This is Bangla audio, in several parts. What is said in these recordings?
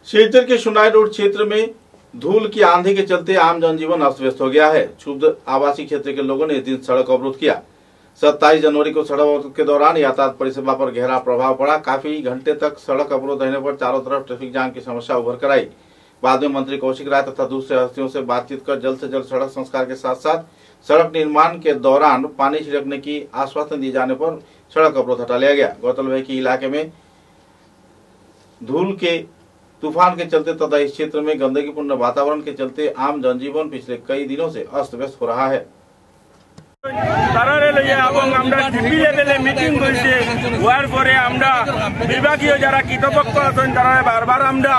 सिलचर के सुनाई रोड क्षेत्र में धूल की आंधी के चलते आम जनजीवन अस्त व्यस्त हो गया है। क्षुब्ध आवासीय क्षेत्र के लोगों ने इस दिन सड़क अवरोध किया। 27 जनवरी को सड़क अवरोध के दौरान यातायात परिसेवा पर गहरा प्रभाव पड़ा। काफी घंटे तक सड़क अवरोध रहने पर चारों तरफ ट्रैफिक जाम की समस्या उभर कर आई। बाद में मंत्री कौशिक राय तथा दूसरे हस्तियों से बातचीत कर जल्द से जल्द सड़क संस्कार के साथ साथ सड़क निर्माण के दौरान पानी छिड़कने की आश्वासन दिए जाने पर सड़क अवरोध हटा लिया गया। गौरतलब है कि इलाके में धूल के तूफान के चलते तथा इस क्षेत्र में गंदगीपूर्ण वातावरण के चलते आम जनजीवन पिछले कई दिनों से अस्त व्यस्त हो रहा है। ডিপি লেভেলে মিটিং করেছে হওয়ার পরে আমরা বিভাগীয় যারা কর্তৃপক্ষ আছেন তারা বারবার আমরা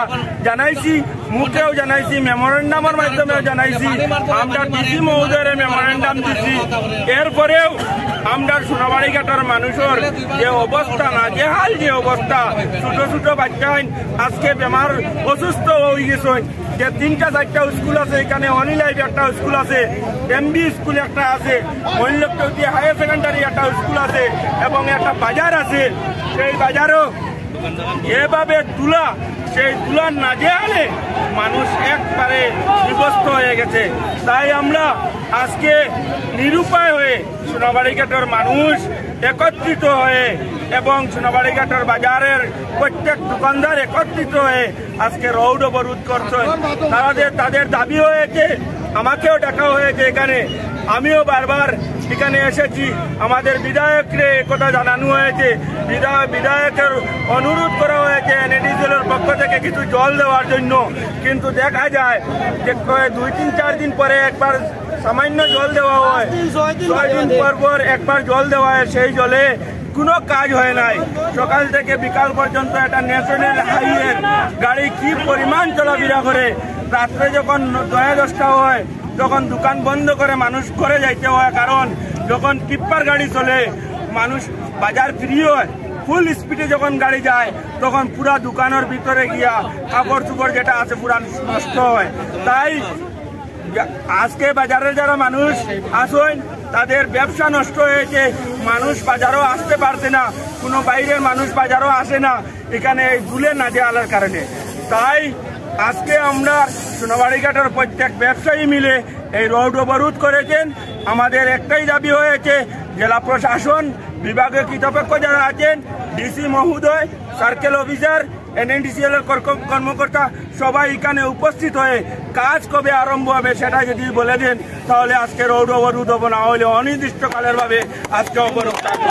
জানাইছি, মুখেও জানাইছি, মেমোরেন্ডামের মাধ্যমেও জানাইছি, আমরা ডিসি মহোদয়ের মেমোরেন্ডাম দিচ্ছি। এরপরেও আমরা সোনাবাড়ি ঘাটের মানুষের যে অবস্থা, নাজেহাল যে অবস্থা, ছোট ছোট বাচ্চা আজকে বেমার অসুস্থ হয়ে গেছেন। যে 3টা-4টা স্কুল আছে, এখানে অনিলাইভ একটা স্কুল আছে, এমবি স্কুল একটা আছে, মহিলাটি হায়ার সেকেন্ডারি একটা স্কুল আছে এবং একটা বাজার আছে। সেই বাজারও এভাবে তুলা, সেই তুলার নাজেহালে মানুষ একবারে বিভস্ত হয়ে গেছে। তাই আমরা আজকে নিরুপায় হয়ে সোনাবাড়ি ঘাটের মানুষ একত্রিত হয়ে এবং সোনাবাড়ি ঘাটের বাজারের প্রত্যেক দোকানদার একত্রিত হয়ে আজকে রোড অবরোধ করছে। তাদের দাবি হয়েছে, আমাকেও ডাকা হয়েছে এখানে, আমিও বারবার এখানে এসেছি। আমাদের বিধায়ককে একথা জানানো হয়েছে, বিধায়কের অনুরোধ করা হয়েছে এনএডিসিএলের পক্ষ থেকে কিছু জল দেওয়ার জন্য, কিন্তু দেখা যায় যে 2-3-4 দিন পরে একবার সামান্য জল দেওয়া হয়, 6 দিন পর একবার জল দেওয়া হয়, সেই জলে কোনো কাজ হয় নাই। সকাল থেকে বিকাল পর্যন্ত একটা ন্যাশনাল হাইওয়ে গাড়ি কি পরিমাণ চলাফেরা করে, রাত্রে যখন 9-10টা হয় তখন দোকান বন্ধ করে মানুষ ঘরে যাইতে হয়, কারণ যখন টিপ্পার গাড়ি চলে মানুষ বাজার ফ্রি হয়। ফুল স্পিডে যখন গাড়ি যায় তখন পুরা দোকানের ভিতরে গিয়া কাপড় চুপড় যেটা আছে পুরা নষ্ট হয়। তাই আজকে বাজারে যারা মানুষ আসেন তাদের ব্যবসা নষ্ট হয়েছে, মানুষ বাজারও আসতে পারছে না, কোনো বাইরের মানুষ বাজারও আসে না এখানে এই ধুলে নাজেহালের কারণে। তাই আজকে আমরা সোনাবাড়ি ঘাটের প্রত্যেক ব্যবসায়ী মিলে এই রোড অবরোধ করেছেন। আমাদের একটাই দাবি হয়েছে, জেলা প্রশাসন, বিভাগীয় কর্তৃপক্ষ যারা আছেন, ডিসি মহোদয়, সার্কেল অফিসার, এনএডিসিএল এর কর্মকর্তা সবাই এখানে উপস্থিত হয়ে কাজ কবে আরম্ভ হবে সেটা যদি বলে দেন তাহলে আজকে রোড অবরোধ হবে, না হলে অনির্দিষ্টকালের ভাবে আজকে অবরোধ থাকবে।